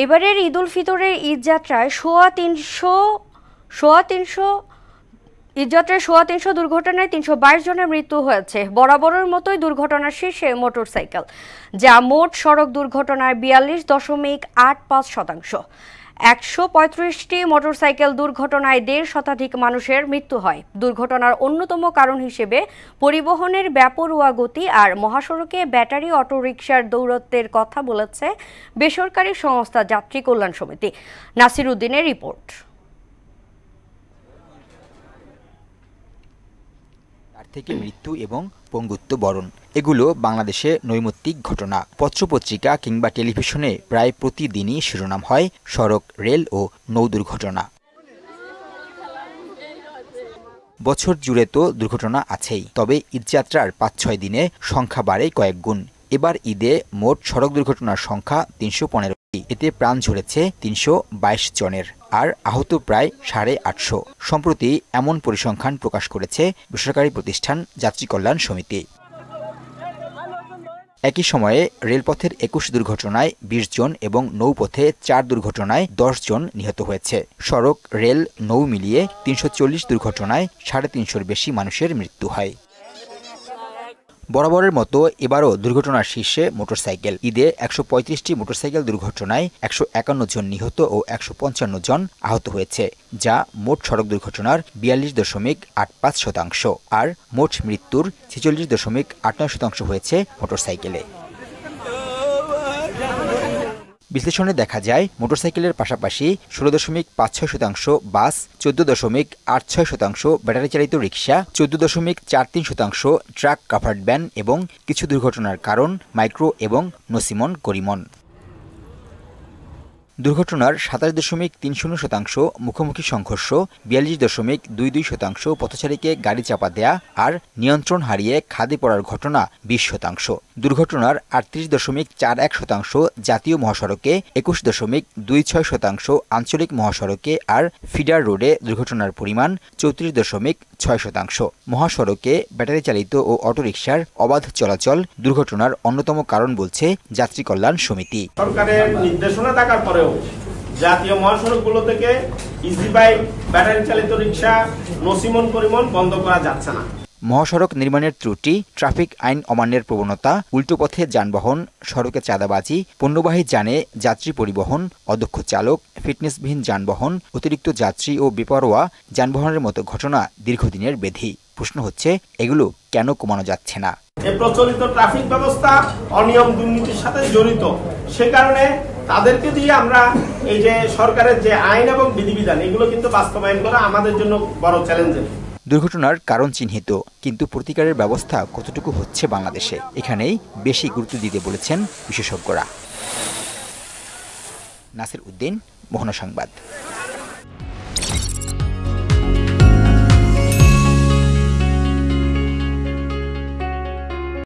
এবারের ঈদুল ফিতরের ঈদযাত্রায় সোয়া তিনশো দুর্ঘটনায় ৩২২ জনের মৃত্যু হয়েছে। বরাবরের মতোই দুর্ঘটনার শীর্ষে মোটরসাইকেল, যা মোট সড়ক দুর্ঘটনার ৪২.৮৫%। ১৩৫টি মোটরসাইকেল দুর্ঘটনায় ১.৫ শতাধিক মানুষের মৃত্যু হয়। দুর্ঘটনার অন্যতম কারণ হিসেবে পরিবহনের বেপরোয়া গতি আর মহাসড়কে ব্যাটারি অটোরিকশার দৌরত্বের কথা বলেছে বেসরকারি সংস্থা যাত্রী কল্যাণ সমিতি। নাসির উদ্দিনের রিপোর্ট। থেকে মৃত্যু এবং পঙ্গুত্ব বরণ, এগুলো বাংলাদেশে নৈমিত্তিক ঘটনা। পত্রপত্রিকা কিংবা টেলিভিশনে প্রায় প্রতিদিনই শিরোনাম হয় সড়ক, রেল ও নৌ দুর্ঘটনা। বছর জুড়ে তো দুর্ঘটনা আছেই, তবে ঈদযাত্রার ৫-৬ দিনে সংখ্যা বাড়ে কয়েক গুণ। এবার ঈদে মোট সড়ক দুর্ঘটনার সংখ্যা ৩১৫টি। এতে প্রাণ ঝরেছে ৩২২ জনের, আর আহত প্রায় ৮৫০। সম্প্রতি এমন পরিসংখ্যান প্রকাশ করেছে বেসরকারি প্রতিষ্ঠান যাত্রী কল্যাণ সমিতি। একই সময়ে রেলপথের ২১ দুর্ঘটনায় ২০ জন এবং নৌপথে ৪ দুর্ঘটনায় ১০ জন নিহত হয়েছে। সড়ক, রেল, নৌ মিলিয়ে ৩৪০ দুর্ঘটনায় ৩৫০-র বেশি মানুষের মৃত্যু হয়। বরাবরের মতো এবারও দুর্ঘটনার শীর্ষে মোটরসাইকেল। ঈদে ১৩৫টি মোটরসাইকেল দুর্ঘটনায় ১৫১ জন নিহত ও ১৫৫ জন আহত হয়েছে, যা মোট সড়ক দুর্ঘটনার ৪২.৮৫%। আর মোট মৃত্যুর ৪৬.৮৯% হয়েছে মোটরসাইকেলে। বিশ্লেষণে দেখা যায়, মোটরসাইকেলের পাশাপাশি ১৬.৫৬% বাস, ১৪.৮৬% ব্যাটারি চালিত রিক্সা, ১৪.৪৩% ট্রাক, কাভার্ড ভ্যান এবং কিছু দুর্ঘটনার কারণ মাইক্রো এবং নসিমন করিমন। দুর্ঘটনার ২৭.৩০% মুখোমুখি সংঘর্ষ, ৪২.২২% পথচারীকে গাড়ি চাপা দেয়া আর নিয়ন্ত্রণ হারিয়ে খাদে পড়ার ঘটনা ২০%। দুর্ঘটনার ৩৮.৪১% জাতীয় মহাসড়কে, ২১.26% আঞ্চলিক মহাসড়কে আর ফিডার রোডে দুর্ঘটনার পরিমাণ ৩৪.৬%। মহাসড়কে ব্যাটারি চালিত ও অটোরিকশার অবাধ চলাচল দুর্ঘটনার অন্যতম কারণ বলছে যাত্রী কল্যাণ সমিতি। সরকারের নির্দেশনা থাকার পরেও জাতীয় মহাসড়কগুলো থেকে ইজি বাইক, ব্যাটারি চালিত রিক্সা, নসিমন করিমন বন্ধ করা যাচ্ছে না। মহাসড়ক নির্মাণের ত্রুটি, ট্রাফিক আইন অমান্যের প্রবণতা, উল্টো পথে যানবাহন, সড়কে চাঁদাবাজি, পণ্যবাহী যানে যাত্রী পরিবহন, অদক্ষ চালক, ফিটনেসবিহীন যানবাহন, অতিরিক্ত যাত্রী ও বেপরোয়া যানবাহনের মতো ঘটনা দীর্ঘদিনের ব্যাধি। প্রশ্ন হচ্ছে, এগুলো কেন কমানো যাচ্ছে না? এই প্রচলিত ট্রাফিক ব্যবস্থা অনিয়ম, দুর্নীতির সাথে জড়িত। সে কারণে তাদেরকে দিয়ে আমরা এই যে সরকারের যে আইন এবং বিধিবিধান, এগুলো কিন্তু বাস্তবায়ন করা আমাদের জন্য বড় চ্যালেঞ্জের। দুর্ঘটনার কারণ চিহ্নিত, কিন্তু প্রতিকারের ব্যবস্থা কতটুকু হচ্ছে বাংলাদেশে, এখানেই বেশি গুরুত্ব দিতে বলেছেন বিশেষজ্ঞরা। নাসির উদ্দিন, মোহনা সংবাদ।